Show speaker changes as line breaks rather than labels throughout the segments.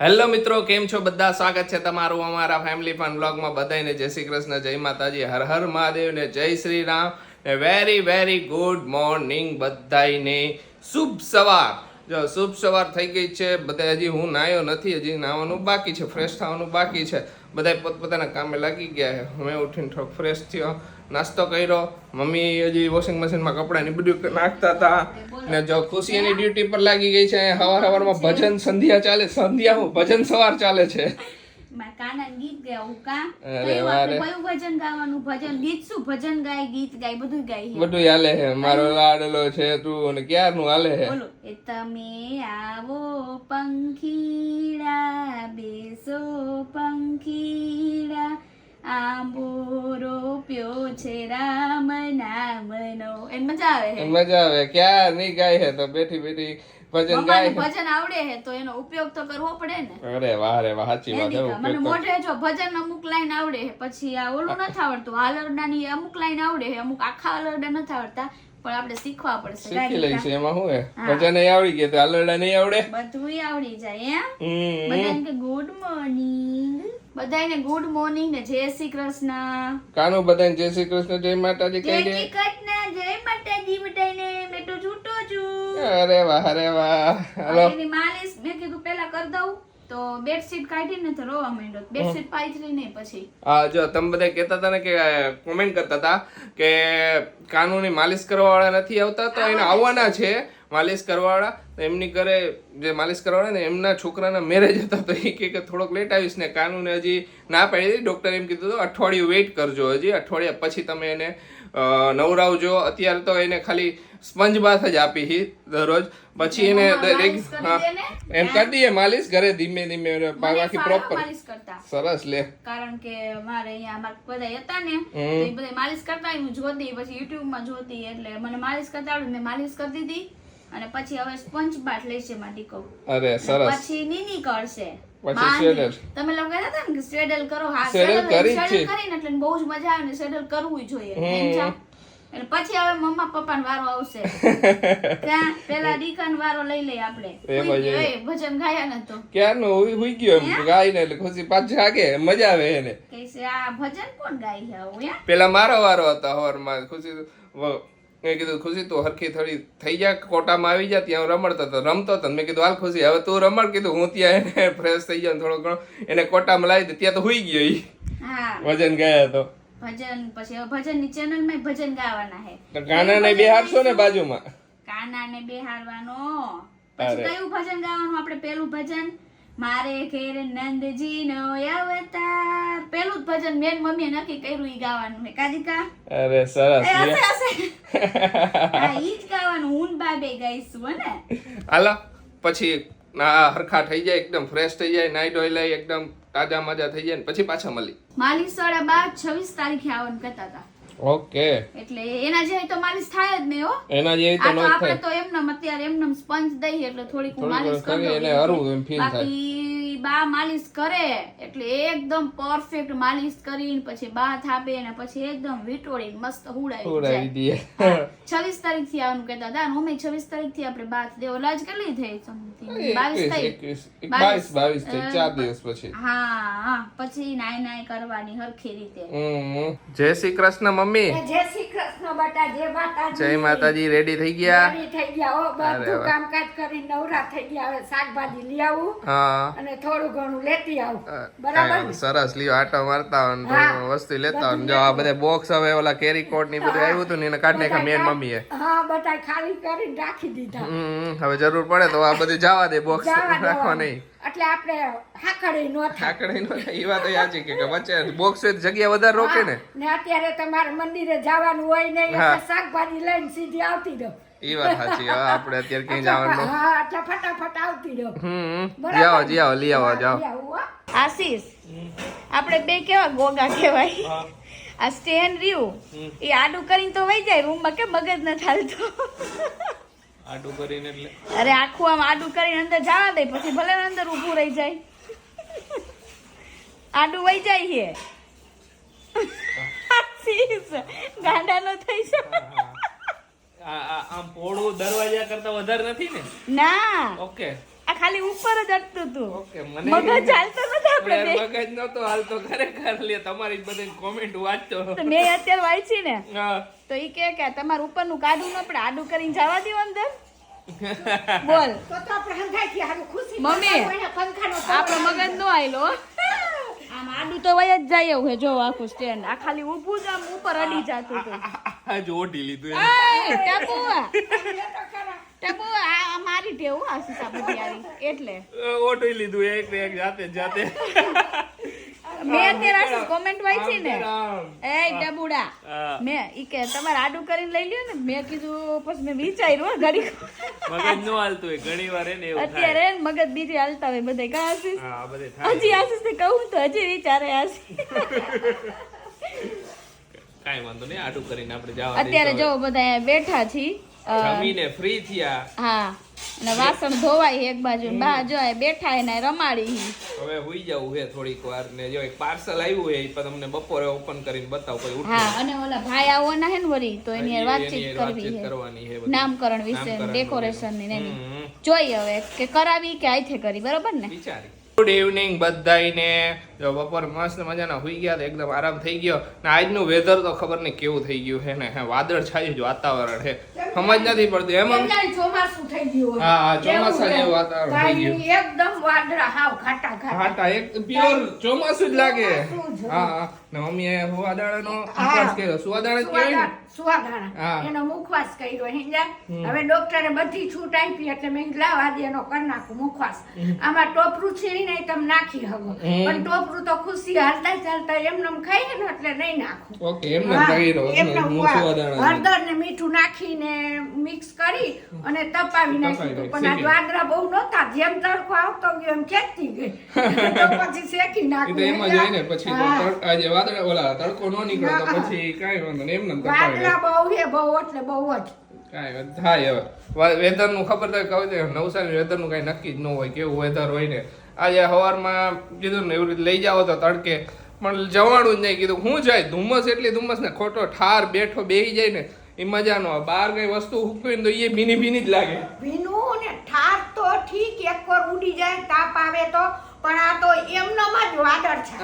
Hello મિત્રો, કેમ છો બધા? સ્વાગત છે તમારું અમારા ફેમિલી ફન બ્લોગમાં. બધાને જય શ્રી કૃષ્ણ, જય માતાજી, હર હર મહાદેવ ને જય શ્રી રામ ને વેરી વેરી ગુડ મોર્નિંગ બધાને. શુભ સવાર. જો શુભ સવાર થઈ ગઈ છે. બધા હજી હું નાયો નથી, હજી નાવાનું બાકી છે, ફ્રેશ થવાનું બાકી છે. બધા પોતપોતાના કામે લાગી ગયા છે. હું ઉઠીને થોડોક ફ્રેશ થયો, નાસ્તો કર્યો. મમ્મી હજી વોશિંગ મશીનમાં કપડાની બધું નાખતા હતા ને જો ખુશી એની ડ્યુટી પર લાગી ગઈ છે. સવારમાં ભજન સંધ્યા ચાલે, સંધ્યા હું ભજન સવાર ચાલે છે.
કાના ગીત ગાવું કા
અરે વારે
કયું ભજન ગાવાનું? ભજન ગીત શું? ભજન ગાય, ગીત ગાય, બધું ગાય.
બધું હાલે છે. મારો લાડલો છે તું અને ક્યારનું હાલે છે.
બોલો એ તમે આવો પંખીડા, બેસો પંખીડા, આંબો રોપ્યો છે રામ નામનો. એમ મજા આવે છે.
મજા આવે. ક્યાં નહીં ગાય છે તો બેઠી બેઠી ભજન ગાય છે.
ભજન આવડે છે તો એનો ઉપયોગ તો કરવો પડે ને.
અરે વાહ રે વાહ, સાચી વાત છે.
મને મોઢે જો ભજન અમુક લાઈન આવડે છે, પછી આ ઓલું નથી આવડતું, હાલરડાની અમુક લાઈન આવડે છે, અમુક આખા હાલરડા નથી આવડતા, પણ આપણે શીખવા પડશે.
શીખી લઈશું. એમાં શું હે, ભજન આવડી ગયા તો હાલરડા નહીં આવડે?
બધું આવડી જાય. એમ બધાને કે ગુડ મોર્નિંગ, બધાને ગુડ મોર્નિંગ ને જય શ્રી કૃષ્ણ.
કાનું બધાને જય શ્રી કૃષ્ણ, જય માતાજી કહી દે.
જય કૃષ્ણ, જય માતાજી બધાને. મેં તો છૂટો છું.
અરે વાહ અરે વાહ. હાલો
એની માલિશ મેં કીધું પેલા કરી દઉં તો બેડશીટ કાઢીને તો રોવા માંડ્યો. બેડશીટ પાથરી નહીં પછી.
હા, જો તમે બધા કહેતા હતા ને કે કોમેન્ટ કરતા હતા કે કાનૂની માલિશ કરવાવાળા નથી આવતા, તો એને આવવાના છે માલિશ કરવાવાળા. એમની ઘરે જે માલિશ કરવાવાળા ને એમના છોકરાના મેરેજ હતા, તો એ કે થોડોક લેટ આવીશ ને કાનૂને હજી ના પાડી દીધી. ડૉક્ટરે એમ કીધું હતું અઠવાડિયું વેઇટ કરજો, હજી અઠવાડિયા પછી તમે એને નવરાવજો. અત્યારે તો એને ખાલી સ્પંજ બાથ જ આપી છે દરરોજ, પછી એને એમ કરી દઈએ માલિશ ઘરે ધીમે ધીમે બાકી પ્રોપર. સરસ લે.
કારણ કે મારે અહીંયા અમારા બધા હતા ને તો એ બધા માલિશ કરતા હું જોતી, પછી યુટ્યુબ માં જોતી, એટલે મને માલિશ કરતા આવડે. મેં માલિશ કરી દીધી અને પછી હવે સ્પંજ બાથ લેશે માં દીકો.
અરે સરસ.
પછી નીની કરશે.
પછી શેડલ.
તમે લોકો કહેતા હતા ને કે શેડલ કરો. હા,
શેડલ
કરીને એટલે બહુ જ મજા આવે ને, શેડલ કરવું જોઈએ. એટલે પછી હવે મમ્મા પપ્પાનો વારો આવશે. ત્યાં પેલા દીકાનો વારો લઈ લઈએ આપણે. ભજન ગાયા ને તો
ક્યારનો હુઈ ગયો એમ ગાય ને, એટલે ખુશી પાછી જાગે, મજા આવે એને.
કઈસે આ ભજન કોણ ગાય છે આવું?
પેલા મારો વારો હતો હવારમાં. ખુશી મેં કીધું ખુશી તું હરખી થોડી થઈ જા, કોટામાં આવી જા. ત્યાં રમતો હતો મેં કીધું હાલ ખુશી હવે તું રમડ. કીધું હું ત્યાં એને ફ્રેશ થઈ જાઉં થોડો ઘણો, એને કોટામાં લાવી દે. ત્યાં તો હુઈ ગયો ઈ. ભજન ગાયા તો
ભજન. પછી ભજન ની ચેનલ માં ભજન ગાવાના છે.
કાનાને બેહારશો ને બાજુમાં?
કાનાને બેહારવાનો. પછી કયું ભજન ગાવાનું આપણે? પેલું ભજન મારે ઘેર નંદજી નો અવતાર. પેલું જ ભજન મેન મમ્મીએ નક્કી કર્યું ઈ ગાવાનું છે. કાદિકા
અરે સરસ.
હા, ઈ જ ગાવાનું. હું બાબે ગાઈશું ને.
હાલો પછી હરખા થઈ જાય, એકદમ ફ્રેશ થઈ જાય, નાઈ ધોઈ લઈ, એકદમ તાજા મજા થઈ જાય ને પછી પાછા મળી.
માલિશ વાળા બા 26 તારીખે આવવાનું કહેતા હતા.
ઓકે.
એટલે એના જેવી તો માલિશ થાય જ નહીં હો.
એના જેવી તો ન થાય.
આપણે તો એમનેમ અત્યારે એમનેમ સ્પંજ દઈએ એટલે થોડીક માલિશ કરી
એને હરવું એમ ફીલ થાય.
બાકી બા માલિશ કરે એટલે એકદમ પરફેક્ટ માલિશ કરીને પછી બાથ આપે ને પછી એકદમ વિટોળીને મસ્ત હુડાવી દે. 26 તારીખ થી આવવાનું કહેતા હતા. અમે 26 તારીખ થી આપણે બાથ દેવો. લાજ કેટલી થઈ? 22
થઈ 4 દિવસ પછી.
હા, પછી નાઈ કરવાની હરખી રીતે.
જય શ્રી કૃષ્ણ મમ્મી.
જય શ્રી કૃષ્ણ બેટા. જય માતાજી.
જય માતાજી. રેડી થઈ ગયા?
રેડી થઈ ગયા હો. બધું કામકાજ કરી નવરા થઈ ગયા. હવે શાકભાજી લઈ આવું અને થોડું ઘણું લેતી આવું. બરાબર.
સરસ. લ્યો આટો મારતા હોય વસ્તુ લેતા હોય. જો આ બધા બોક્સ હવે ઓલા કેરી કોટ ની બધું આવ્યું હતું ને એને કાઢી નાખ્યા મેન મમ્મીએ.
હા, બધા ખાલી કરીને રાખી દીધા.
હવે જરૂર પડે તો આ બધું જવા દે, બોક્સ રાખવા નહીં.
એટલે આપણે હાકડી નો
થાય. એ વાત સાચી કે વચ્ચે બોક્સ હોય જગ્યા વધારે રોકે ને.
ને અત્યારે તમારે મંદિરે જવાનું હોય નહીં એટલે શાકભાજી લઈને સીધી આવતી રહો.
એ વાત સાચી. આપણે અત્યારે ક્યાંય જવાનું.
હા, એટલે ફટાફટ આવતી રહો.
જાઓ લઈ આવો જાઓ.
આશીષ, આપણે બે કેવા ગોગા કહેવાય. આ સ્ટેન્ડ રહ્યું એ આડું કરીને તો વહી જાય રૂમમાં, કે મગજ ન ચાલતો.
આડું કરીને એટલે
અરે આખું આમ આડું કરીને અંદર જવા દે, પછી ભલે અંદર ઊભું રહી જાય. આડું વહી જાય છે. આશીષ ગાંડા નો થઈ જાય.
આમ પોળું દરવાજા કરતા વધારે નથી ને?
ના,
ઓકે.
આ ખાલી ઉપર જ અટતું હતું
ઓકે મને
મગજ ચાલતો નતો આપણે બે.
મગજ નતો હાલતો ખરેખર લે તમારી બધી કોમેન્ટ વાંચતો
તો મેં અત્યારે વાંચી ને
હા
તો ઈ કે તમારું ઉપરનું કાઢવું ન પડે આડું કરીને જવા દો અંદર બોલ
તો આપણે હંધાઈ હારું ખુશી
મમ્મી,
કોઈને પંખાનો
આપણો મગજ નો આયલો આમ આડું તો વય જ જાય એવું હે જો આખું સ્ટેન્ડ આ ખાલી ઊભું જ આમ ઉપર અડી જાતું હતું
આજ ઓઢી લીધું એમ.
આય, ટાપુ આ મારી ટેવ હો, આશીષ આ બધી આવી એટલે
ઓઢી લીધું એક ને એક જાતે જ જાતે
મેં અત્યારે આશીષ કોમેન્ટ વાંચી ને
રામ.
એ ડબુડા
હા.
મેં ઈ કે તમારે આડું કરીને લઈ લ્યો ને મેં કીધું પછી મેં વિચાર્યું હો ઘડી
મગજ નો હાલતું હોય ઘણી વાર એને એવું થાય
અત્યારે મગજ બીજે હાલતા હોય બધા કા આશીષ
હા આ બધે થાય
હજી આશીષ ને કહું તો હજી વિચારે આશીષ
કાંઈ વાંધો નહીં આટું કરીને આપણે જવા
અત્યારે જો બધા અહીંયા બેઠા છીએ
જમીને ફ્રી થયા
હા અને વાસણ ધોવાય એક બાજુ ને બા જો આ બેઠા એને રમાડી
હવે હુઈ જવું છે થોડીક વાર ને જો એક પાર્સલ આવ્યું છે એ પણ તમને બપોરે ઓપન કરીને બતાવું પછી ઉઠી
હા અને ઓલા ભાઈ આવવાના હે ને વળી તો એની હારે વાતચીત કરવી છે
કરવાની છે બધી.
નામકરણ વિશે
નામકરણ
ડેકોરેશન ની ને એની.
હમ.
જોઈએ હવે કે કરાવી કે આઈથે કરી બરોબર ને
વિચારી ગુડ ઇવનિંગ બધાયને જો બપોર મસ્ત મજાના હુઈ ગયા તો એકદમ આરામ થઈ ગયો ને આજનું વેધર તો ખબર નહીં કેવું થઈ ગયું છે ને હે વાદળ છાયું જ વાતાવરણ છે સમજ નથી પડતી એમ
ચોમાસું થઈ ગયું
હા હા ચોમાસા જેવું વાતાવરણ થઈ ગયું
કાંઈ એકદમ વાદળા હાવ ઘાટા ઘાટા
હાટા એક પ્યોર ચોમાસું જ લાગે
ચોમાસું જ.
હા હા ને મમ્મીએ સુવાદાણાનો ઉપવાસ કર્યો સુવાદાણા કહેવાય ને
સુવાદાણા
હા.
એનો મુખવાસ કર્યો હિંજા હવે ડોક્ટરે બધી છૂટ આપી એટલે મેં કીધું લાવ આજે એનો કરી નાખું મુખવાસ આમાં ટોપરું છીણીને તમે નાખી હવો પણ ટોપરું તો ખુશી હાલતા ચાલતા એમનેમ ખાઈએ ને એટલે નહીં નાખું
ઓકે એમને
હા,
કર્યો
એમનેમ
હું સુવાદાણા
હળદર ને મીઠું નાખીને મિક્સ કરી અને તપાવી નાખ્યું હતું. પણ આ
શેકી.
વાદળા બહુ નહોતા જેમ તડકો આવતો ગયો એમ ખેંચતી ગઈ તો પછી શેકી
એ તો
નાખ્યું
એમ જ હોય ને પછી તો
હા.
આજે વાદળા ઓલા તડકો નો નીકળે તો
હા.
પછી કાંઈ વાંધો નહીં એમને તપાવી
વાદળા બહુ છે બહુ એટલે બહુ જ
કાંઈ વાંધો થાય હવે વેધર નું ખબર તો કહું છે નવસારી વેધર નું કઈ નક્કી જ ન હોય કેવું વેધર હોય ને આજે સવારમાં કીધું ને એવી રીતે લઈ જાઓ તો તડકે પણ જવાનું જ નહીં કીધું હું જાય ધુમ્મસ એટલી ધુમ્મસ ને ખોટો ઠાર બેઠો બેહી જાય ને એ મજા નો આવે બહાર કઈ વસ્તુ હુકવી ને તો એ ભીની ભીની જ લાગે
ભીનું ને ઠાર તો ઠીક એકવાર ઉડી જાય તાપ આવે તો પણ આ તો એમનેમ જ વાદળ છે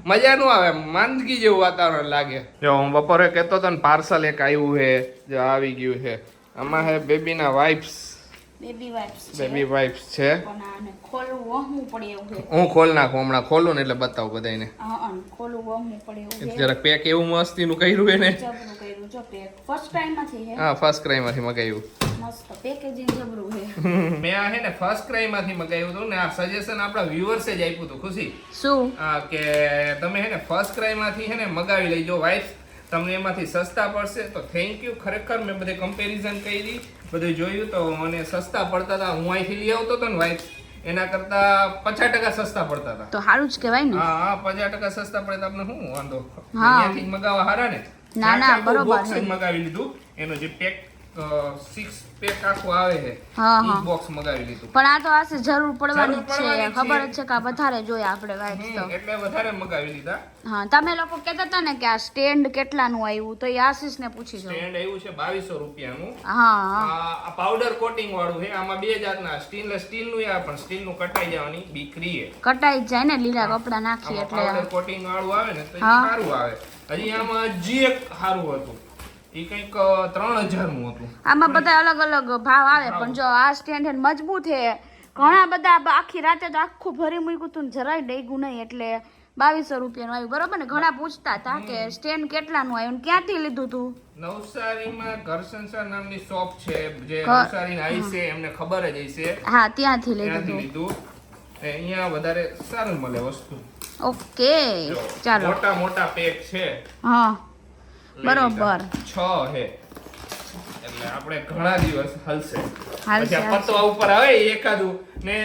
મજા નો આવે માંદગી જેવું વાતાવરણ લાગે જો હું બપોરે કહેતો હતો ને પાર્સલ એક આવ્યું છે જે આવી ગયું છે આમાં હે બેબીના વાઇપ્સ
બેબી વાઇપ્સ છે
બેબી વાઇપ્સ છે
પણ આને ખોલવું વહવું પડે એવું છે
હું ખોલ નાખું હમણાં ખોલું ને એટલે બતાવું બધાને
હા ખોલવું વહવું પડે એવું છે
જરાક પેક એવું મસ્તીનું કર્યું હે ને
જબરું કર્યું જો પેક ફર્સ્ટ ટાઈમ માંથી હે
હા ફર્સ્ટ ક્રાઈ માંથી મગાવ્યું
મસ્ત પેકેજિંગ જબરું છે
મેં આ હે ને ફર્સ્ટ ક્રાઈ માંથી મગાવ્યું હતું ને આ સજેશન આપણા વ્યુઅર્સે જ આપ્યું હતું ખુશી
શું
કે તમે હે ને ફર્સ્ટ ક્રાઈ માંથી હે ને મગાવી લેજો વાઇફ તમને એમાંથી સસ્તા પડશે તો થેન્ક યુ ખરેખર મેં બધે કમ્પેરિઝન કરી બધું જોયું તો મને સસ્તા પડતા હતા હું અહીંથી લઈ આવતો હતો ને વાઇફ એના કરતા 50% સસ્તા પડતા હતા
તો સારું જ કહેવાય ને
હા હા 50% સસ્તા પડે તો આપણે શું વાંધો
હા.
અહીંયાથી જ મગાવવા હારા ને
ના, ના,
આખું
બરોબર
box જ
છે.
મગાવી લીધું એનો જે પેક 6 પેક આખું આવે છે
હા,
ઈ
હા.
બોક્સ મગાવી લીધું
પણ આ તો આશે જરૂર પડવાની જ
જરૂર
છે
પડવાની જ
ખબર જ
છે.
છે કે આ વધારે જોઈએ આપણે વાઇપ્સ તો
એટલે વધારે મગાવી લીધા
હા તમે લોકો કહેતા હતા ને કે આ સ્ટેન્ડ કેટલાનું આવ્યું તો એ આશીષને પૂછી જાઓ
સ્ટેન્ડ આવ્યું છે 2200 રૂપિયાનું
હા હા
આ પાવડર કોટિંગ વાળું છે આમાં બે જાતના સ્ટેનલેસ સ્ટીલ નું આવે પણ સ્ટીલ નું કટાઈ જવાની બીક રીએ
કટાઈ જ જાય ને લીલા કપડા નાખી
આમાં
એટલે
પાવડર કોટિંગ વાળું આવે ને તો એ
હા.
સારું આવે હજી આમાં હજી એક સારું હતું એ કંઈક 3000 નું હતું
આમાં બધા અલગ અલગ ભાવ આવે પણ જો આ સ્ટેન્ડ હે ને મજબૂત છે ઘણા બધા આખી રાતે તો આખું ભરી મૂક્યું હતું ને જરાય ડેગું નહીં એટલે 2200 રૂપિયાનું આવ્યું બરોબર ને ઘણા પૂછતા હતા કે સ્ટેન્ડ કેટલાનું આવ્યું ને ક્યાંથી લીધું તું
નવસારીમાં ઘર સંસાર નામની શોપ છે જે
ઘર-
નવસારીના આઈ છે એમને ખબર જ હશે
હા ત્યાંથી લીધું
ત્યાંથી
તું
લીધું ને અહીંયા વધારે સારું મળે વસ્તુ
ઓકે ચાલો
મોટા મોટા પેક છે
હા
લઈ
બરોબર.
લીધા. 6 છે એટલે આપણે ઘણા દિવસ હાલશે
હાલશે,
પછી આ પતવા ઉપર આવે એ એકાદું ને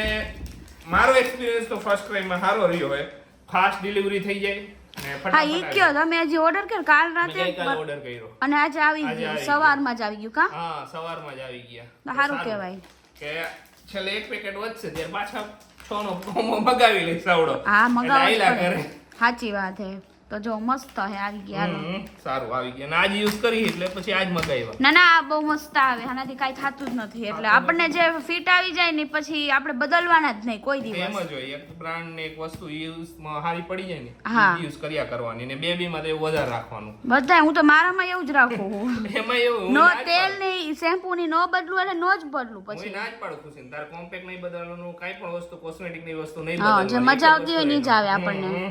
મારો એક્સપિરિયન્સ તો ફર્સ્ટ ક્રાઈમાં સારો રહ્યો હોય ફાસ્ટ ડિલિવરી થઈ જાય ને
હા ઈ
ફટાફટ
કયો તમે હજી ઓર્ડર કર્યો કાલ
મેં
રાતે
ગઈકાલે ઓર્ડર કર્યો
અને આજે આવી
આજે
ગયું
આવી
સવારમાં જ આવી ગયું કા
હા સવારમાં જ આવી ગયા
તો સારું કહેવાય
કે છેલ્લે એક પેકેટ વધશે ત્યારે પાછા 6 નો કોમો મગાવી લઈશ આવડો
હા
એટલે
મંગાવવું જ
આયલા
પડે
કરે
સાચી વાત હે તો જો મસ્ત હે આવી ગયા હાલો.
સારું આવી ગયા ને આજ યુઝ કરી એટલે પછી આજ મગાવ્યા.
ના ના આ બહુ મસ્ત આવે આનાથી કાંઈ થતું જ નથી એટલે આપણને જે ફિટ આવી જાય ને પછી આપણે બદલવાના જ નહીં કોઈ દિવસ.
એમ જ હોય એક બ્રાન્ડ ને એક વસ્તુ યુઝમાં સારી પડી જાય ને
હા.
યુઝ કર્યા કરવાની ને બેબી માં તો એવું વધારે રાખવાનું.
બધાય હું તો મારામાં એવું જ રાખું
એમાં એવું
નો તેલ ની શેમ્પુ ની નો બદલું એટલે નો જ બદલું
હું
પછી.
ના જ પાડું ખુશી તાર કોમ્પેક્ટ નહીં બદલવાનું કાંઈ પણ વસ્તુ કોસ્મેટિક ની વસ્તુ નહીં
હા જે
બદલવાની.
મજા આવતી હોય ની જ આવે આપણને.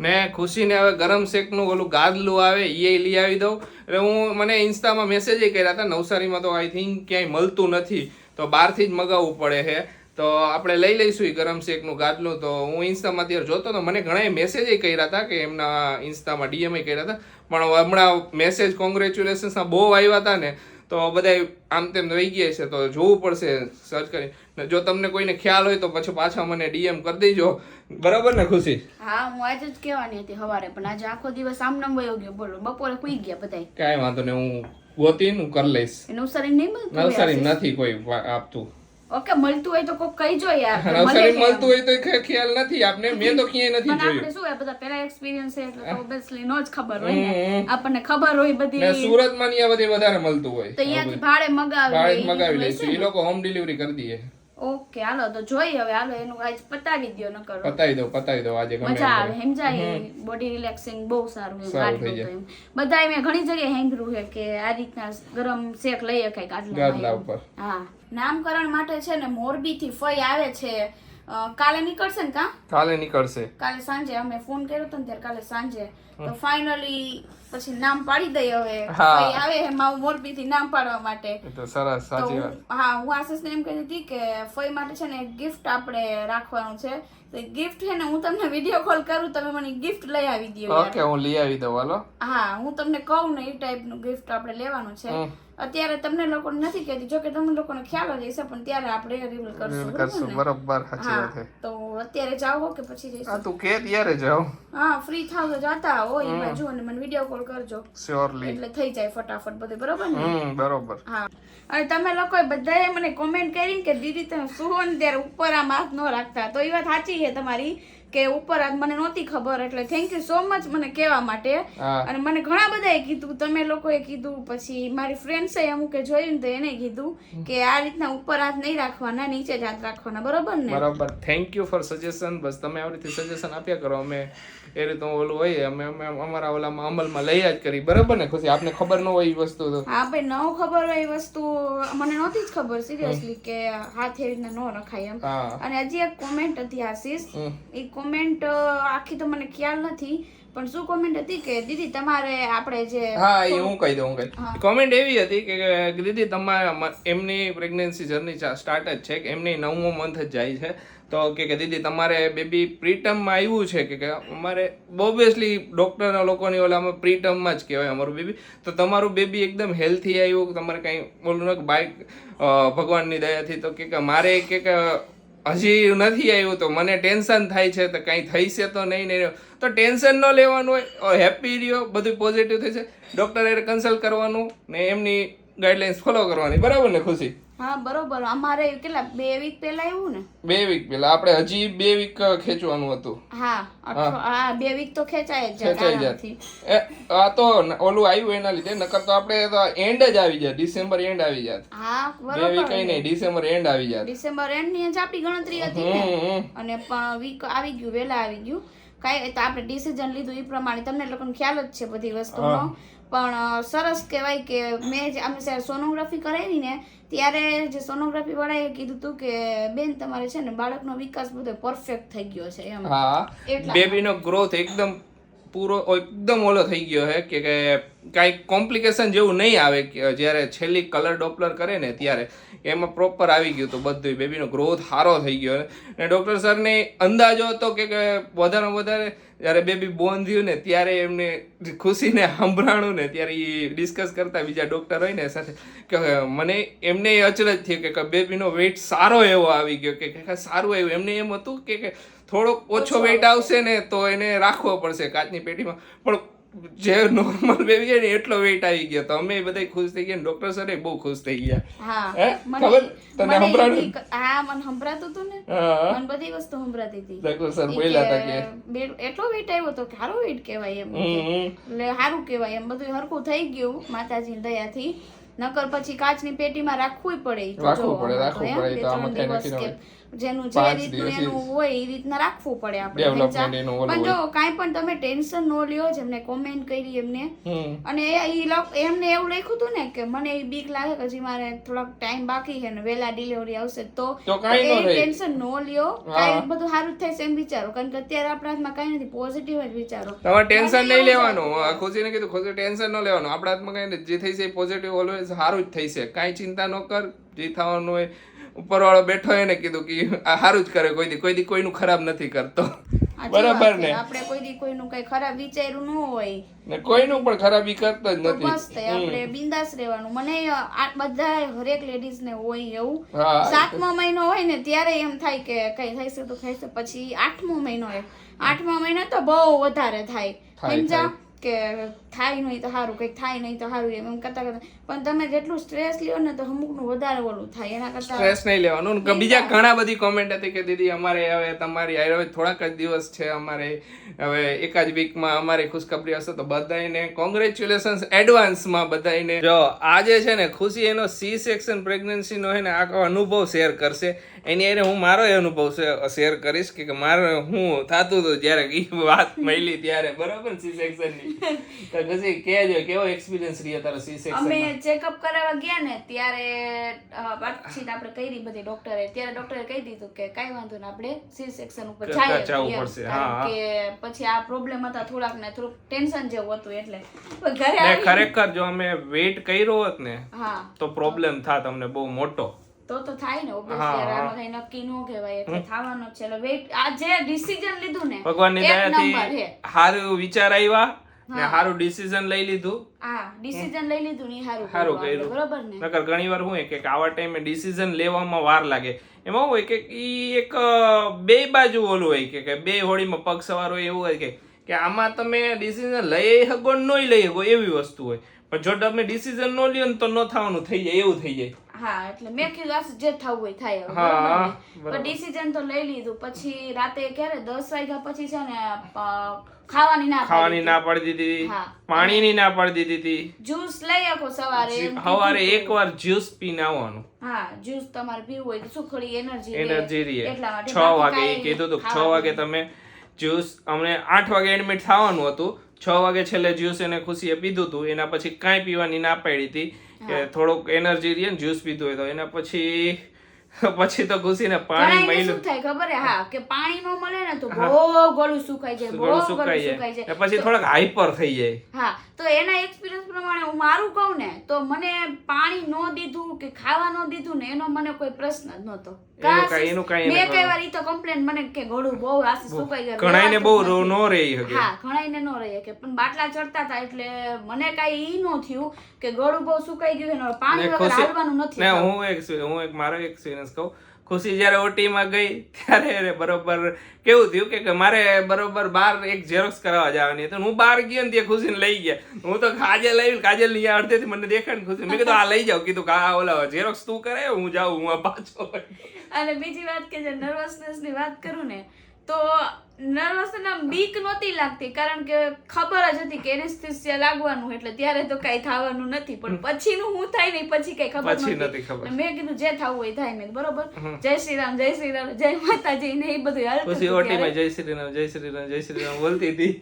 ને ખુશીને હવે ગરમ શેકનું ઓલું ગાદલું આવે એ લઈ આવી દઉં. એટલે હું મને ઇન્સ્ટામાં મેસેજ કર્યા હતા નવસારીમાં તો આઈ થિંક ક્યાંય મળતું નથી તો બહારથી જ મગાવવું પડે છે. તો આપણે લઈ લઈશું એ ગરમ શેકનું ગાદલું. તો હું ઇન્સ્ટામાં અત્યારે જોતો તો મને ઘણા મેસેજ કર્યા હતા કે એમના ઇન્સ્ટામાં ડીએમ કર્યા હતા પણ હમણાં મેસેજ કોંગ્રેચ્યુલેશન્સના બહુ આવ્યા હતા ને તો બધા આમ તેમ રહી ગયા છે તો જોવું પડશે સર્ચ કરીને. જો તમને કોઈને ખ્યાલ હોય તો પછી પાછા મને ડીએમ કરી દેજો. બરાબર ને ખુશી?
હા હું આજે જ કહેવાની હતી સવારે પણ આજે આખો દિવસ આમનામ વયો ગયો. બોલો બપોરે સુઈ ગયા બધાય.
કાંઈ વાંધો નહીં હું ગોતીને હું કરી લઈશ.
નવસારી નહીં મળતું હોય
નવસારી
આશીષ?
નથી કોઈ આપતું.
ઓકે મળતું હોય તો કોક કહીજો યાર તો
નવસારી
મળે
મળતું હોય તો ખ્યાલ નથી આપને. મેં તો ક્યાંય નથી
પણ આપણે
જોયું.
શું હોય બધા પેલા એક્સપિરિયન્સ છે એટલે ઓબ્વિયસલી નો જ ખબર હોય ને આપણને ખબર હોય
ને
બધી
સુરતમાં ને આ બધે વધારે મળતું હોય.
તો અહીંયાથી ભાડે
ભાડે
મગાવી
મગાવી લઈશું. એ લોકો હોમ ડિલિવરી કરી દઈએ.
ઓકે હાલો તો જોઈ હવે હાલો એનું આજ પતાવી દ્યો ન કરો
પતાવી દો આજે ગમે
મજા આવે સમજાય બોડી રિલેક્સિંગ બહુ સારું એમ
સારું
ગાદલું
થઈ
તો એમ બધા મેં ઘણી જગ્યાએ હેંગરું છે કે આ રીતના ગરમ શેક લઈએ કઈ
ગાદલા
ગાદલા
ઉપર.
હા નામકરણ માટે છે ને મોરબી થી ફઈ આવે છે કાલે નીકળશે ને
કાલે નીકળશે.
કાલે સાંજે અમે ફોન કર્યો હતો ને ત્યારે કાલે સાંજે તો ફાઇનલી પછી નામ પાડી દઈએ હવે
હા.
ફઈ આવે છે મારું મોરબી થી નામ પાડવા માટે
એ તો સરસ
તો
સાચી વાત.
હા હું આશીષને એમ કહેતી હતી કે ફઈ માટે છે ને ગિફ્ટ આપણે રાખવાનું છે તો ગિફ્ટ છે ને હું તમને વિડીયો કોલ કરું તમે મને ગિફ્ટ લઈ આવી દો
ઓકે હું લઈ આવી દઉં હાલો.
હા હું તમને કહું ને એ ટાઈપનું ગિફ્ટ આપણે લેવાનું છે અત્યારે તમને લોકોને નથી કહેતી જો કે તમને લોકોને ખ્યાલ જ હશે પણ ત્યારે આપણે રિવીલ કરશું
કરશું બરાબર સાચી
હા
વાત છે.
તો અત્યારે જાઓ કે પછી
આ
જઈશું
તું કે ત્યારે જાઓ.
હા ફ્રી થાવ તો જાતા હોય એ બાજુ અને મને વિડીયો કોલ કરજો
શ્યોરલી.
એટલે થઈ જાય ફટાફટ બધું બરોબર ને
બરોબર.
હા અને તમે લોકોએ બધાએ મને કોમેન્ટ કરી કે દીદી તમે સુવો ને ત્યારે ઉપર આમ હાથ ન રાખતા તો એ વાત સાચી છે તમારી કે ઉપર હાથ મને નહોતી ખબર એટલે થેન્ક યુ સો મચ મને કહેવા માટે.
હા.
અને મને ઘણા બધાએ કીધું તમે લોકોએ કીધું પછી મારી ફ્રેન્ડ્સે અમુકે જોયું ને તો એને કીધું કે આ રીતના ઉપર હાથ નહીં રાખવાના નીચે જ હાથ રાખવાના બરોબર ને?
બરાબર. Thank you for suggestion. બસ તમે આવી રીતે સજેશન આપ્યા કરો અમે એ રીતે ઓલું હોય અમે અમારા ઓલામાં અમલમાં લઈ જ કરી. બરાબર ને ખુશી? આપને ખબર ન હોય એ વસ્તુ તો
હા ભાઈ ન ખબર હોય એ વસ્તુ મને નહોતી જ ખબર સિરિયસલી કે હાથ એવી રીતના ન રખાય એમ.
હા.
અને હજી એક કોમેન્ટ હતી આશીષ એ કોમેન્ટ આખી તો મને ખ્યાલ નથી પણ શું કોમેન્ટ હતી કે દીદી તમારે આપણે જે
હા એ હું કહી દઉં કોમેન્ટ એવી હતી કે દીદી તમારે એમની પ્રેગ્નન્સી જર્ની સ્ટાર્ટ જ છે કે એમની 9મો મંથ જ જાય છે તો કે દીદી તમારે બેબી પ્રીટર્મમાં આવ્યું છે કે અમારે ઓબ્વિયસલી ડોક્ટરના લોકોની ઓલામાં પ્રીટર્મમાં જ કહેવાય અમારું બેબી તો તમારું બેબી એકદમ હેલ્થી આવ્યું તમારે કાંઈ બોલું ન બાઈક ભગવાનની દયાથી તો કે મારે કે હજી નથી આવ્યું તો મને ટેન્શન થાય છે તો કાંઈ થઈશે તો નહીં તો ટેન્શન ન લેવાનું હોય હેપી રહ્યો બધું પોઝિટિવ થશે ડૉક્ટરે કન્સલ્ટ કરવાનું ને એમની ગાઈડલાઇન્સ ફોલો કરવાની. બરાબર ને ખુશી?
હા બરોબર અમારે કેટલા 2 વીક પહેલા આવ્યું ને
2 વીક પહેલા આપણે હજી 2 વીક ખેંચવાનું હતું.
હા 2 વીક તો ખેંચાય જ
ખેંચાઈ જાય. આ તો ઓલું આવ્યું એના લીધે નકર તો આપણે તો એન્ડ જ આવી જાય ડિસેમ્બર એન્ડ આવી જાય.
હા
2 વીક કઈ નહીં ડિસેમ્બર એન્ડ આવી જાય.
ડિસેમ્બર એન્ડ ની જ આપણી ગણતરી હતી ને અને પણ વીક આવી ગયું વહેલા આવી ગયું કાંઈ તો આપણે ડિસિઝન લીધું એ પ્રમાણે તમને લોકોને ખ્યાલ જ છે બધી વસ્તુનો પણ સરસ કહેવાય કે મેં અમે જ્યારે સોનોગ્રાફી કરાવી ને ત્યારે જે સોનોગ્રાફી વાળાએ કીધું હતું કે બેન તમારે છે ને બાળકનો વિકાસ બધો પરફેક્ટ થઈ ગયો છે એમ.
હા બેબીનો ગ્રોથ એકદમ પૂરો એકદમ ઓલો થઈ ગયો છે કે કાંઈ કોમ્પ્લિકેશન જેવું નહીં આવે જ્યારે છેલ્લી કલર ડોપલર કરે ને ત્યારે એમાં પ્રોપર આવી ગયું તો બધું બેબીનો ગ્રોથ સારો થઈ ગયો અને ડૉક્ટર સરને અંદાજો હતો કે વધારે વધારે જ્યારે બેબી બોર્ન થયું ને ત્યારે એમને ખુશીને સંભળાણું ને ત્યારે એ ડિસ્કસ કરતા બીજા ડૉક્ટર હોય ને સાથે કે મને એમને અચરજ થયું કે બેબીનો વેઇટ સારો એવો આવી ગયો કે સારું આવ્યું એમને એમ હતું કે થોડોક ઓછો વેઇટ આવશે ને તો એને રાખવો પડશે કાચની પેટીમાં પણ જે નોર્મલ બેબી છે ને એટલો વેઇટ આવી ગયો તો અમે બધા ખુશ થઈ ગયા ને ડોક્ટર સર બહુ ખુશ થઈ ગયા
હા
હે ખબર તને સંભળાયું
હા મને સંભળાતું હતું ને
હા
મને બધી વસ્તુ સંભળાતી હતી
ડોક્ટર સર બોલ્યા હતા કે
એટલો વેટ આવ્યો તો કે સારો વેટ કહેવાય એમ એટલે સારું કહેવાય એમ બધું હરખું થઈ ગયું માતાજીની દયાથી નકર પછી કાચની પેટીમાં રાખવું પડે ઈ તો જો
રાખવું પડે તો આમાં કઈ નથી
કે જેનું જે રીતનું એનું હોય એ રીતના રાખવું પડે આપણે
ડેવલપમેન્ટ એનું ઓલું
પણ જો કાંઈ પણ તમે ટેન્શન ન લ્યો જેમને કોમેન્ટ કરી એમને અને એમને એવું લખ્યું હતું ને કે મને એ બીક લાગે કે હજી મારે થોડોક ટાઈમ બાકી છે ને વહેલા ડિલિવરી આવશે તો એ ટેન્શન ન લ્યો કાંઈ બધું સારું થાય છે એમ વિચારો કારણ કે અત્યારે આપણા હાથમાં કાંઈ નથી પોઝિટિવ જ વિચારો
તમારે ટેન્શન નહીં લેવાનું ખુશીને કીધું ખુશી ટેન્શન ન લેવાનું આપણા હાથમાં કાંઈ નથી જે થઈ છે પોઝિટિવ ઓલવેઝ સારું જ થઈ છે કાંઈ ચિંતા ન કર જે થવાનું હોય ઉપરવાળો બેઠો એને કીધું કે આ સારું જ કરે કોઈ દી કોઈનું ખરાબ નથી કરતો બરાબર ને
આપણે કોઈ દી કોઈનું કઈ ખરાબ વિચાર્યું ન હોય
ને કોઈનું પણ ખરાબી કરતો જ
તો
નથી
બસ આપણે બિંદાસ રહેવાનું મને આ બધા હરેક લેડીઝ ને હોય એવું
હા
7મો મહિનો હોય ને ત્યારે એમ થાય કે કઈ થાય છે તો ખાય છે પછી 8મો મહિનો હોય 8મા મહિના તો બહુ વધારે થાય સમજા કે થાય નહીં તો સારું કંઈક થાય નહીં તો સારું એમ કરતા કરતા પણ તમે જેટલું સ્ટ્રેસ લ્યો ને તો અમુકનું વધારે ઓલું થાય એના કરતા
સ્ટ્રેસ નહીં લેવાનું બીજા ઘણા બધી કોમેન્ટ હતી કે દીદી અમારે હવે તમારી હવે થોડાક જ દિવસ છે અમારે હવે એકાદ વીકમાં અમારી ખુશખબરી હશે તો બધાને કોંગ્રેચ્યુલેશન્સ એડવાન્સમાં બધાને જો આજે છે ને ખુશી એનો સી સેક્શન પ્રેગ્નન્સીનો હે ને આખો અનુભવ શેર કરશે એની અરે હું મારો અનુભવ શેર કરીશ કે મારે હું થતું હતું જ્યારે એ વાત મળી ત્યારે બરાબર સી સેક્શનની તો ખુશી કહેજો કેવો એક્સપિરિયન્સ રહ્યો તારો સી સેક્શન
અમે ચેકઅપ કરાવવા ગયા ને ત્યારે વાતચીત આપણે કરી બધી ડોક્ટરે ત્યારે ડોક્ટરે કહી દીધું કે કાંઈ વાંધો ને આપણે સી સેક્શન ઉપર જવું પડશે કે પછી આ પ્રોબ્લેમ હતા થોડાક ને થોડુંક ટેન્શન જેવું હતું એટલે ઘરે
ખરેખર જો અમે વેઇટ કર્યો હોત ને
હા
તો પ્રોબ્લેમ થાત અમને બહુ મોટો
તો થાય ને ઓબ્વિયસલી આમાં કઈ નક્કી ન કહેવાય એટલે થવાનો જ છે એટલે વેઇટ આ જે ડિસિઝન લીધું ને
ભગવાનની દયાથી સારું વિચાર આવ્યા ને સારું ડિસિઝન લઈ લીધું
હા ડિસિઝન લઈ લીધું ને
સારું કર્યું
બરોબર ને
નકર ઘણીવાર શું કે આવા ટાઈમે ડિસિઝન લેવામાં વાર લાગે એમાં હોય કે ઈ એક બે બાજુ ઓલું હોય કે બે હોડીમાં પગ સવાર હોય એવું હોય કે આમાં તમે ડિસિઝન લઈ શકો નહીં લઈ શકો એવી વસ્તુ હોય પણ જો તમે ડિસિઝન ન લ્યો ને તો ન થવાનું થઈ જાય એવું થઈ જાય
હા એટલે મેં કીધું આ જે થવું હોય થાય પણ ડિસિઝન તો લઈ લીધું પછી રાતે ક્યારે 10 વાગ્યા પછી છે ને ખાવાની ના
પાડી દીધી પાણીની ના પાડી દીધી
જ્યુસ લઈ આખો
સવારે એકવાર જ્યુસ પીને આવવાનું
હા જ્યુસ તમારે પીવું હોય તો સુખડી એનર્જી
રહે 6 વાગે કીધું તો 6 વાગે તમે જ્યુસ અમને 8 વાગે એડમિટ થવાનું હતું 6 વાગે છેલ્લે જ્યુસ એને ખુશીએ પીધું હતું એના પછી કાંઈ પીવાની ના પાડી હતી કે થોડોક એનર્જી રહે ને જ્યુસ પીધું હોય તો એના પછી તો ખુશીને પાણી મળ્યું
શું થાય ખબર હે હા કે પાણી નો મળે ને તો બહુ ગળું સુકાઈ જાય બહુ ગળું સુકાઈ જાય
પછી થોડાક હાઈપર થઈ જાય
હા તો એના એક્સપિરિયન્સ પ્રમાણે હું મારું કહું ને તો મને પાણી નો દીધું કે ખાવા નો દીધું ને એનો મને કોઈ પ્રશ્ન જ નહોતો મેં કઈ વાર ઈ તો કમ્પ્લેન મને કે ગળું બહુ આસી સુકાઈ ગયું
ઘણાઈને બહુ નો રહી શકે
હા ઘણાઈને નો રહી કે પણ બાટલા ચડતા હતા એટલે મને કઈ ઈ નો થયું કે ગળું બહુ સુકાઈ ગયું એનો પાણી વગર હાલવાનું નથી
હું એક મારો એક્સપિરિયન્સ કહું ખુશી જયારે ઓટી માં ગઈ ત્યારે બરોબર કેવું થયું કે મારે બરોબર બાર એક ઝેરોક્સ કરાવવા જવાની હતી હું બહાર ગયો ને ત્યાં ખુશીને લઈ ગયા હું તો કાજલ ની અડધેથી મને દેખાય ને ખુશી મેં કીધું આ લઈ જાવ કીધું આ ઓલા ઝેરોક્સ તું કરે હું જાઉં હું પાછો
અને બીજી વાત કે જે નર્વસનેસ ની વાત કરું ને તો નર્વસનેસ બીક નહોતી લાગતી કારણ કે ખબર જ હતી કે એનેસ્થેસિયા લાગવાનું એટલે ત્યારે તો કઈ થવાનું નથી પણ પછીનું હું થાય નહીં પછી કઈ ખબર નથી મેં કીધું જે થવું હોય થાય મેં બરોબર જય શ્રી રામ જય માતાજી ને એ બધું હાલતું
પછી ઓટીમાં જય શ્રી રામ જય શ્રી રામ જય શ્રી રામ બોલતી હતી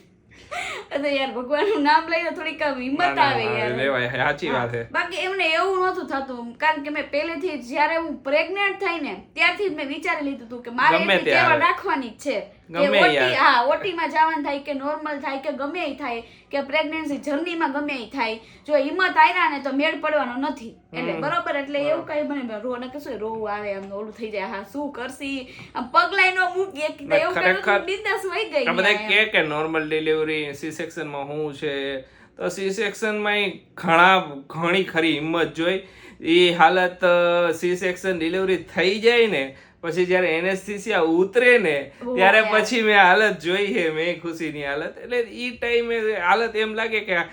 અરે યાર ભગવાનનું નામ લઈને થોડીક હિંમત આવે યાર
લેવાય સાચી વાત છે
બાકી એમને એવું નહોતું થતું કારણ કે મેં પહેલેથી જ્યારે હું પ્રેગ્નેન્ટ થઈ ને ત્યારથી જ મેં વિચારી લીધું હતું કે મારે એની કેવળ રાખવાની જ છે ઓટી માં જવાનું થાય કે નોર્મલ થાય કે ગમે એ થાય કે પ્રેગ્નન્સી જર્નીમાં ગમે એ થાય જો હિંમત આવ્યા ને તો મેળ પડવાનો નથી એટલે બરોબર એટલે એવું કઈ મને રોને કશું રોવું આવે આમ ઓલું થઈ જાય હા શું કરશી આમ પગલાઈ નો મૂકી એવું કરું બિંદાસ વહી ગઈ
આ બધા કે નોર્મલ ડિલિવરી સી સેક્શન માં શું છે તો સી સેક્શન માં ઘણી ખરી હિંમત જોઈ એ હાલત સી સેક્શન ડિલિવરી થઈ જાય ને પછી જ્યારે એનેસ્થેસિયા ઉતરે ને ત્યારે પછી મેં હાલત જોઈ છે, મેં ખુશીની હાલત, એટલે ઈ ટાઈમે હાલત એમ લાગે કે આ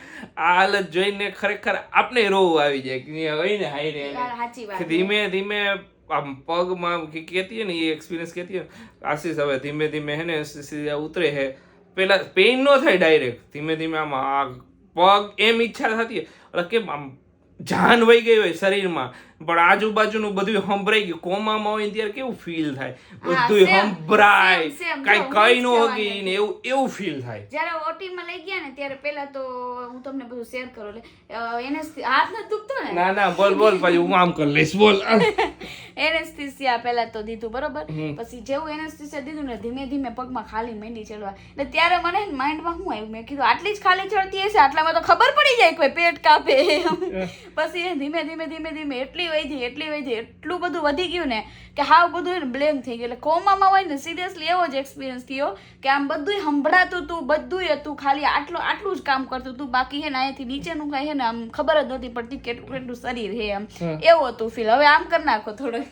હાલત જોઈને ખરેખર આપણે રોવું આવી જાય કે હોય ને હાઈ રે ધીમે ધીમે આમ પગમાં કહેતી ને એ એક્સપિરિયન્સ કહેતી આશીષ હવે ધીમે ધીમે હે ને એનેસ્થેસિયા ઉતરે છે, પેલા પેઇન ન થાય ડાયરેક્ટ, ધીમે ધીમે આમ પગ એમ ઈચ્છા થતી એટલે કેમ આમ જાન વહી ગઈ હોય શરીરમાં, પણ આજુબાજુનું બધું સંભળાઈ ગયું. કોમામાં હોય ત્યારે કેવું ફીલ થાય, બધું સંભળાય, કઈ નો હોગી ને એવું ફીલ થાય.
જ્યારે ઓટી માં લઈ ગયા ને ત્યારે પેલા તો હું તમને બધું શેર કરું, એટલે એને હાથ ન દુખતો ને,
ના બોલ પછી હું આમ કરી લઈશ, બોલ.
એનેસ્થેસિયા પહેલા તો દીધું બરોબર, પછી જેવું એનેસ્થેસિયા દીધું ને ધીમે ધીમે પગમાં ખાલી માંડી ચડવા, એટલે ત્યારે મને માઇન્ડમાં શું આવ્યું, મેં કીધું આટલી જ ખાલી ચડતી હશે, આટલામાં તો ખબર પડી જાય કોઈ પેટ કાપે. પછી ધીમે ધીમે એટલી વધી એટલું બધું વધી ગયું ને કે હાવ બધું બ્લેન્ક થઈ ગયું. એટલે કોમામાં હોય ને સિરિયસલી એવો જ એક્સપિરિયન્સ થયો કે આમ બધું સંભળાતું હતું, બધું હતું, ખાલી આટલું જ કામ કરતું હતું, બાકી હે ને અહીંયાથી નીચેનું કઈ હે ને આમ ખબર જ નથી પડતી કેટલું શરીર હે, આમ એવું હતું ફીલ. હવે આમ કરી નાખો થોડું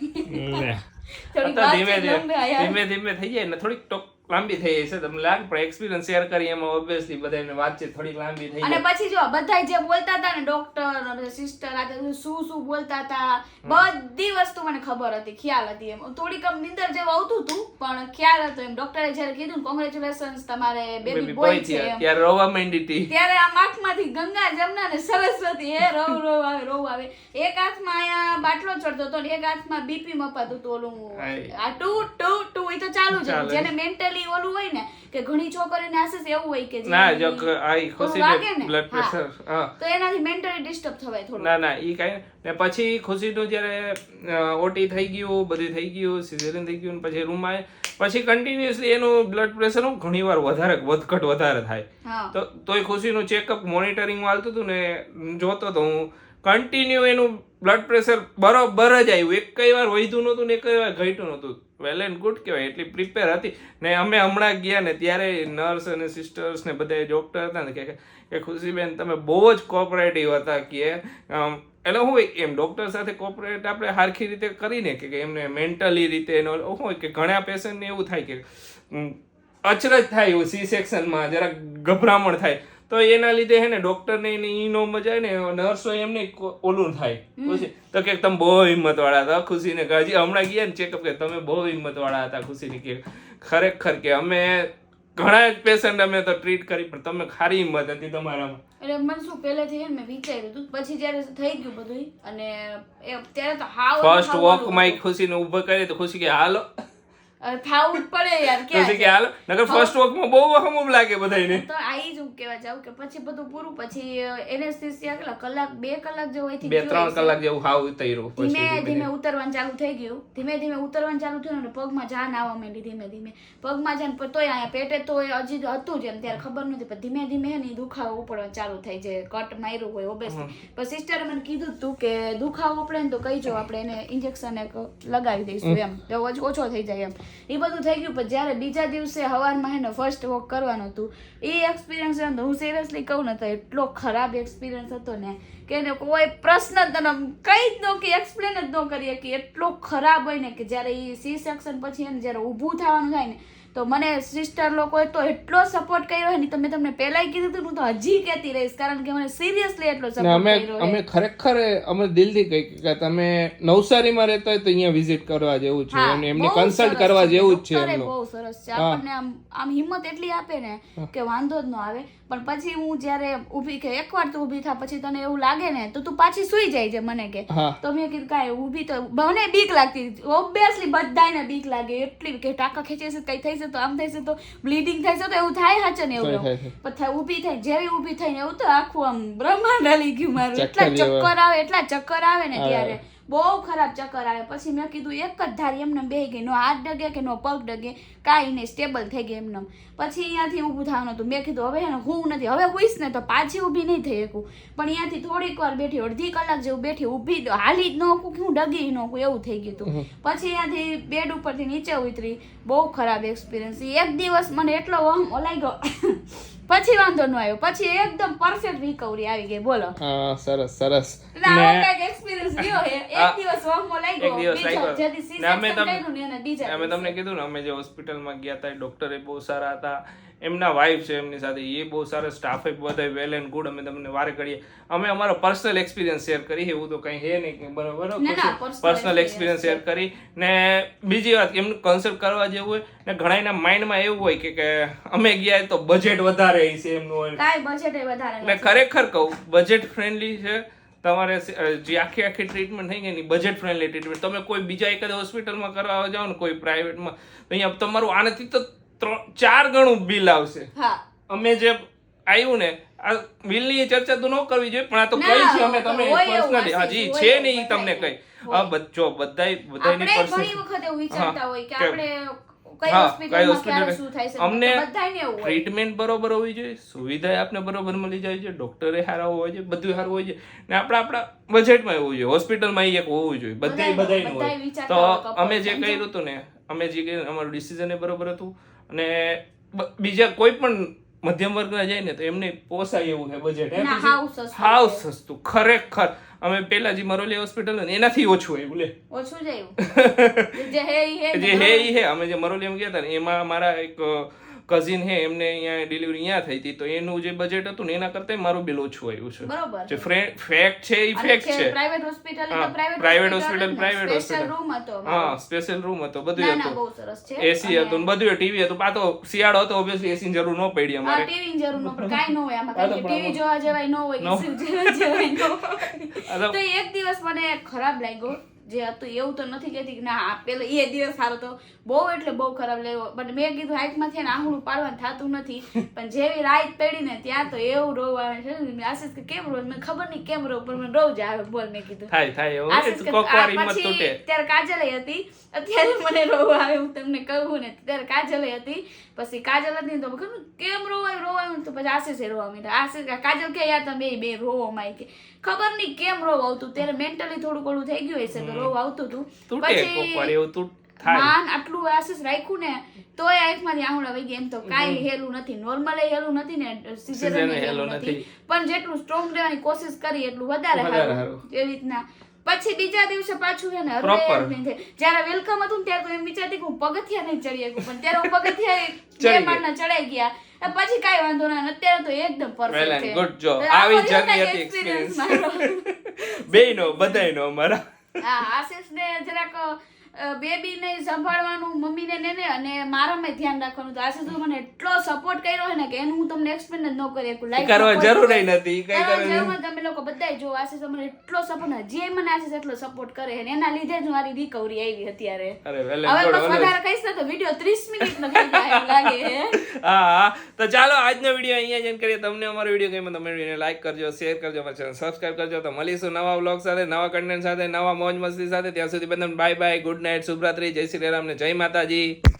ધીમે ધીમે થઈ જાય ને, થોડીક લાંબી થઈ જાય છે, તમને લાગે પણ એક્સપિરિયન્સ શેર કરી એમાં ઓબ્વિયસલી બધાને વાતચીત થોડીક લાંબી થઈ જાય.
અને પછી જો બધા જે બોલતા હતા ને ડોક્ટર સિસ્ટર આ શું બોલતા હતા, બધી વસ્તુ મને ખબર હતી, ખ્યાલ હતી, એમ થોડીક નીંદર જેવું આવતું હતું પણ ખ્યાલ હતો. એમ ડોક્ટરે જયારે કીધું કોંગ્રેચ્યુલેશન્સ તમારે બેબી બોય છે,
ત્યારે રોવા માંડી હતી,
ત્યારે આમ આંખમાંથી ગંગા જમના ને સરસ્વતી હે રોવ આવે. એક હાથમાં અહીંયા બાટલો ચડતો હતો, એક હાથમાં બીપી મપાતું હતું, ઓલું આ ટુ એ તો ચાલુ જ હતું. જેને મેન્ટલી ઓલું હોય ને કે ઘણી છોકરીઓને આશીષ એવું હોય કે
ના જો આઈ ખુશીને બ્લડ પ્રેશર
તો એનાથી મેન્ટલી ડિસ્ટર્બ થવાય થોડું.
ના ઈ કાઈ ને પછી ખુશીનું જ્યારે ઓટી થઈ ગયું, બધું થઈ ગયું, સિઝેરિયન થઈ ગયું, પછી રૂમમાં પછી કન્ટિન્યુઅસલી એનું બ્લડ પ્રેશર ઘણીવાર વધઘટ વધારે થાય, તો તોય ખુશીનું ચેકઅપ મોનિટરિંગ હાલતું હતું ને, જોતો તો હું કન્ટિન્યુ એનું બ્લડ પ્રેશર બરોબર જ આવ્યું, એક કઈ વાર વધ્યું નહોતું ને એક કઈ વાર ઘટ્યું નહોતું. વેલ એન્ડ ગુડ કહેવાય, એટલી પ્રિપેર હતી ને. અમે હમણાં ગયા ને ત્યારે નર્સ અને સિસ્ટર્સ ને બધા ડોક્ટર હતા ને કે ખુશીબેન તમે બહુ જ કોઓપરેટિવ હતા, કે એટલે હું એમ ડોક્ટર સાથે કોઓપરેટ આપણે સરખી રીતે કરીને કે એમને મેન્ટલી રીતે હોય કે ઘણા પેશન્ટને એવું થાય કે અચરજ થાય, એવું સી સેક્શનમાં જરાક ગભરામણ થાય, તો એના લીધે હે ને ડોક્ટરને ઈ નો મજા ને નર્સો એમને ઓલું થાય ખુશી તો કે તમે બહુ હિંમત વાળા હતા. ખુશીને હજી હમણાં ગયા ને ચેકઅપ કે તમે બહુ હિંમત વાળા હતા. ખુશીને કે ખરેખર કે અમે ઘણા જ પેશન્ટ અમે તો ટ્રીટ કરી પણ તમે ખારી હિંમત હતી તમારામાં.
એટલે મને શું પહેલેથી હે ને મેં વિચાર્યું હતું, પછી જ્યારે થઈ ગયું બધું અને ત્યારે તો હાવ
ફર્સ્ટ વોક માં ખુશીને ઊભો કરી તો ખુશી કે હાલો
થાવું જ પડે યાર,
કે હાલો નકર ફર્સ્ટ વોક માં બહુ હમુમ લાગે બધાને.
તો આઈ જ હું કહેવા જાઉં કે પછી બધું પૂરું, પછી એનેસ્થેસિયા કેટલા કલાક 2 કલાક જેવું અહીંથી
2-3 કલાક જેવું હાવ ઉતર્યું,
ધીમે ધીમે ઉતરવાનું ચાલુ થઈ ગયું, ધીમે ધીમે ઉતરવાનું ચાલુ થયું ને પગમાં જાન આવવા માંડી, ધીમે ધીમે પગમાં જાન, તોય અહીંયા પેટે તો હજી હતું જ એમ, ત્યારે ખબર નથી, પણ ધીમે ધીમે હે ને દુખાવો ઉપડવા ચાલુ થાય છે, કટ માર્યું હોય ઓબ્વિયસલી. પછી સિસ્ટરે મને કીધું હતું કે દુખાવો ઉપડે ને તો કહીજો, આપણે એને ઇન્જેક્શન એક લગાવી દઈશું એમ, તો ઓછો થઈ જાય એમ. એ બધું થઈ ગયું. પણ જ્યારે બીજા દિવસે સવારમાં હે ને ફર્સ્ટ વોક કરવાનું હતું, એ એક્સપિરિયન્સ હું સિરિયસલી કહું ને તો એટલો ખરાબ એક્સપિરિયન્સ હતો ને કે કોઈ પ્રશ્ન તને કઈ જ ન કે એક્સપ્લેન જ ન કરીએ કે એટલો ખરાબ હોય ને કે જ્યારે એ સી સેક્શન પછી એને જ્યારે ઊભું થવાનું થાય ને તો મને સિસ્ટર લોકોએ તો એટલો સપોર્ટ કર્યો હોય ને, તમે તમને પહેલાય કીધું હતું, હું તો હજી કહેતી રહીશ કારણ કે મને સિરિયસલી એટલો સપોર્ટ કર્યો.
અમે ખરેખર અમે દિલથી કહી કે તમે નવસારીમાં રહેતા હોય તો અહીંયા વિઝિટ કરવા જેવું છે, એમને કન્સલ્ટ કરવા જેવું જ છે.
બહુ સરસ છે, આપણને આમ હિંમત એટલી આપે ને કે વાંધો જ ન આવે. પણ પછી હું જ્યારે ઊભી કે એકવાર તું ઊભી થા પછી તને એવું લાગે ને તો તું પાછી સુઈ જાય છે મને કે, તો મેં કીધું કાંઈ ઊભી તો મને બીક લાગતી, ઓબ્વિયસલી બધાને બીક લાગે એટલી કે ટાંકા ખેંચે છે કઈ થઈ છે તો આમ થઈ છે તો બ્લીડિંગ થાય છે તો એવું થાય હાચે ને એવું. પછી ઊભી થઈ, જેવી ઊભી થઈને એવું તો આખું આમ બ્રહ્માંડ હલી ગયું મારું, એટલા ચક્કર આવે ને ત્યારે બહુ ખરાબ ચક્કર આવે. પછી મેં કીધું એક જ ધારી એમને બેહી ગઈ, નો હાથ ડગે કે નો પગ ડગે, કાંઈ નહીં, સ્ટેબલ થઈ ગઈ એમને. પછી અહીંયાથી ઊભું થવાનું હતું, મેં કીધું હવે એને હું નથી, હવે હુઈશ ને તો પાછી ઊભી નહીં થઈ શકું, પણ અહીંયાથી થોડીક વાર બેઠી, અડધી કલાક જેવું બેઠી, ઊભી હાલી જ ન શકું કે હું ડગી ન શકું, એવું થઈ ગયું હતું. પછી અહીંયાથી બેડ ઉપરથી નીચે ઉતરી, બહુ ખરાબ એક્સપિરિયન્સ. એક દિવસ મને એટલો ઓલાઈ ગયો પછી વાંધો ન આવ્યો, પછી એકદમ પરફેક્ટ રિકવરી આવી ગઈ. બોલો
હા, સરસ સરસ.
એટલે આવો કાંઈક experience રહ્યો છે. એક દિવસ વહમો લાગ્યો,
એક દિવસ
બીજો
લાગ્યો.
જેથી C-section કર્યું ને એના બીજા
અમે તમને કીધું ને, અમે જે હોસ્પિટલમાં ગયા હતા, ડોક્ટર બહુ સારા હતા, એમના વાઇફ છે એમની સાથે, એ બહુ સારા, સ્ટાફ બધા વેલ એન્ડ ગુડ. અમે તમને વારે કરીએ, અમે અમારો પર્સનલ એક્સપિરિયન્સ શેર કરી, એવું તો કઈ હે નહીં, બરોબર? પર્સનલ એક્સપિરિયન્સ શેર કરી. ને બીજી વાત, એમનું કન્સલ્ટ કરવા જેવું હોય ને, ઘણાના માઇન્ડમાં એવું હોય કે અમે ગયા તો બજેટ વધારે છે એમનું હોય,
કાંઈ બજેટ વધારે
એટલે ખરેખર કહું બજેટ ફ્રેન્ડલી છે. તમારે જે આખી ટ્રીટમેન્ટ થઈ ગઈ ને, બજેટ ફ્રેન્ડલી ટ્રીટમેન્ટ. તમે કોઈ બીજા એકાદ હોસ્પિટલમાં કરવા જાઓ ને, કોઈ પ્રાઇવેટમાં, તો અહીંયા તમારું આનાથી તો 4 ગણું બિલ આવશે.
હા,
અમે જે આવ્યું ને, આ બિલની ચર્ચા તો ન કરવી જોઈએ, પણ આ તો કઈ છે અમે તમે પર્સનલી હાજી છે ને, ઈ તમને કઈ જો બધાની
આપણે ઘણી વખત એવું વિચારતા હોય કે આપણે કઈ હોસ્પિટલમાં ક્યારે શું થાય છે,
અમને
બધાને એવું હોય.
ટ્રીટમેન્ટ બરોબર હોવી જોઈએ, સુવિધા આપને બરોબર મળી જાય છે, ડોક્ટરે સારા હોવા જોઈએ, બધું સારું હોય છે, ને આપણા બજેટમાં હોવું જોઈએ, હોસ્પિટલમાં એક હોવું જોઈએ, બધાયનું હોય. તો અમે જે કર્યું હતું ને, અમે જે કર્યું, અમારું ડિસિઝન એ બરોબર હતું. અને બીજા કોઈ પણ મધ્યમ વર્ગના જાય ને, તો એમને પોસાય એવું છે બજેટ, હાવ સસ્તું. ખરેખર અમે પેલા જે મરોલી હોસ્પિટલ ને એનાથી ઓછું આવ્યું, લે
ઓછું જ આવ્યું. જે હે ઈ હે.
અમે જે મરોલી માં ગયા હતા ને, એમાં મારા એક કઝિન હે, એમને અહીંયા ડિલિવરી અહીંયા થઈ હતી, તો એનું જે બજેટ હતું ને એના કરતા મારું બિલ ઓછું આવ્યું છે.
બરોબર,
જે ફેક્ટ છે એ ફેક્ટ છે.
પ્રાઇવેટ હોસ્પિટલ તો
પ્રાઇવેટ હોસ્પિટલ
સ્પેશિયલ રૂમ હતો.
હા, સ્પેશિયલ રૂમ હતો, બધું
ના,
હતું,
બહુ સરસ છે.
એસી હતું ને બધું, ટીવી હતું. આ તો શિયાળો હતો, ઓબ્વિયસલી એસી ની જરૂર ન પડી અમારે.
ટીવી ની જરૂર ન પડે, કાઈ ન હોય આમાં, કારણ કે ટીવી જોવા જેવાય ન હોય, એસી જોવા જેવાય ન હોય. તો એક દિવસ મને ખરાબ લાગ્યો, જે હતું એવું તો નથી કહેતી કે ના પેલો એ દિવસ સારો તો, બહુ એટલે બહુ ખરાબ લાગ્યો. બટ મેં કીધું હાઈટમાંથી ને આંગળું પાડવાનું થતું નથી, પણ જેવી રાત પડી ને ત્યાં તો એવું રોવ આવે છે. આશીષ કે કેમ રોવ, મને ખબર નહીં કેમ રોવ, પણ મને રોવ જ આવે. બોલ, મેં કીધું
થાય એવું, કોક વાર હિંમત તૂટે.
ત્યારે કાજલ હતી, અત્યારે મને રોવ આવે, હું તમને કહું ને, ત્યારે કાજલ હતી. પછી કાજલ હતી તો કેમ રોવાયું, તો પછી આશીષે રોવા માંડ્યા. આશીષ કાજલ કે યાર તમે બે રોવો માય, કે ખબર નહીં કેમ રોવ આવતું. ત્યારે મેન્ટલી થોડું ઓલું થઈ ગયું હશે તો રોવ આવતું હતું. પછી માન આટલું આશીષ રાખ્યું ને, તોય આંખમાંથી આંગળા વહી ગયા. એમ તો કાંઈ હેલું નથી, નોર્મલ હેલું નથી ને સિઝેરિયન હેલું નથી, પણ જેટલું સ્ટ્રોંગ રહેવાની કોશિશ કરી એટલું વધારે સારું. એવી રીતના પછી બીજા દિવસે પાછું છે ને, જયારે વેલકમ હતું ને ત્યારે તો એમ વિચારતી કે હું પગથિયા નહીં ચડી શકું, પણ ત્યારે હું પગથિયા 2 માળના ચડાઈ ગયા. પછી કાંઈ વાંધો ના, અત્યારે તો એકદમ પરફેક્ટ છે.
Good job. આવી જર્ની હતી, એક્સપીરિયન્સ બેયનો બધાયનો અમારા.
હા, આશીષ ને જરાક બેબી ને સંભાળવાનું, મમ્મી ને અને મારામાં ધ્યાન રાખવાનું. તો આશીષ મને એટલો સપોર્ટ કર્યો છે ને કે એનું હું તમને એક્સપ્લેન જ ન કરી શકું. લાઈક
કરવા જરૂર નથી, કઈ
કરવા તમે લોકો બધાય જો આશીષ મને એટલો સપોર્ટ, જે મને આશીષ એટલો સપોર્ટ કરે છે એના લીધે જ મારી રિકવરી આવી અત્યારે. હવે બસ વધારે કહીશ ને તો વિડિયો 30 મિનિટનો થઈ જાય એમ લાગે છે.
હા, તો ચાલો આજનો વિડિયો અહીંયા જ એન્ડ કરીએ. તમને અમારો વિડિયો ગમ્યો તમે વિડિયોને લાઈક કરજો, શેર કરજો, અમારી ચેનલ સબસ્ક્રાઇબ કરજો. તો મળીશું નવા વ્લોગ સાથે, નવા કન્ટેન્ટ સાથે, નવા મોજ મસ્તી સાથે. ત્યાં સુધી બધાને બાય બાય, ગુડ નાઇટ, શુભરાત્રી, જય શ્રી રામ ને જય માતાજી.